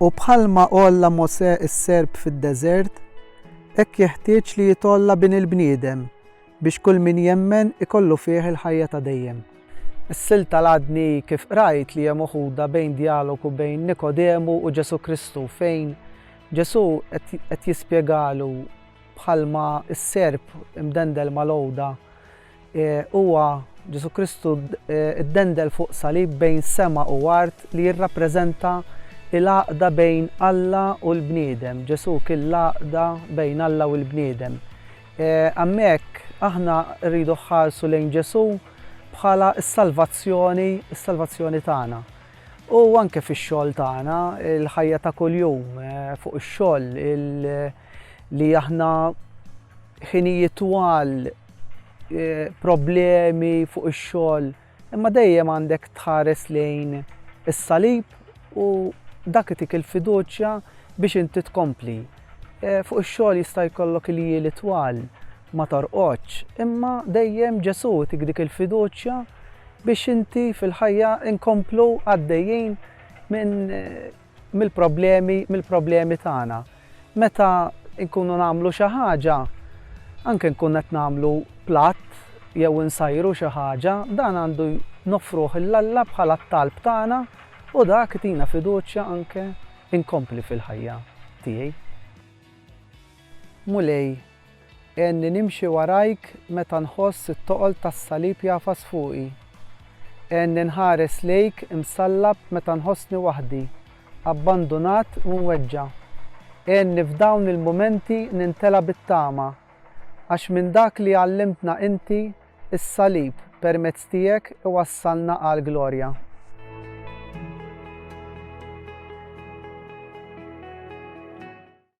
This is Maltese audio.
U bħalma qolla Mosè is-serb fid-deżert, hekk jeħtieġ li jitolla bin il-bniedem biex kull min jemmen ikollu fih il-ħajja ta' dejjem. Is-silta l-għadni kif qrajt li hija moħuda bejn dialogu bejn Nikodemu u Ġesu Kristu fejn Ġesu qed jispjegalu bħalma s-serb imdendel mal-għowda huwa Ġesu Kristu iddendel fuq salib bejn sema u art li jirrappreżenta l-għaqda bejn Alla u l-bniedem. Ġesu kien l-għaqda bejn Alla u l-bniedem. Hemmhekk aħna rridu ħarsu lejn Ġesu bħala s-salvazzjoni tagħna. U anke fix-xogħol tagħna, il-ħajja ta' kuljum fuq ix-xogħol li aħna ħinijiet twal problemi fuq ix-xogħol, imma dejjem għandek tħares lejn is-salib u dak itik il-fiduċja biex inti tkompli. Fuq ix-xogħol jista' jkollok il-jieli twal ma torqodx, imma dejjem Ġesu tik dik il-fiduċja biex inti fil-ħajja inkomplu għaddejjin mill-problemi tagħna. Meta nkunu nagħmlu xi ħaġa, anke nkun qed nagħmlu platt jew insajru xi ħaġa, dan għandu nofruh lill-Alla bħala t-talb tagħna u dak itina fiduċja anke inkompli fil-ħajja tiegħi. Mulej, enni nimxi warajk meta nħoss it-toqol tas-salib jafas fuqi. Enni nħares lejk imsallab meta nħossni waħdi, abbandonat u mweġġa. Enni f'dawn il-momenti nintela bit-tama, għax minn dak li għallimtna inti is-salib permezz tiegħek iwassalna għall-glorja.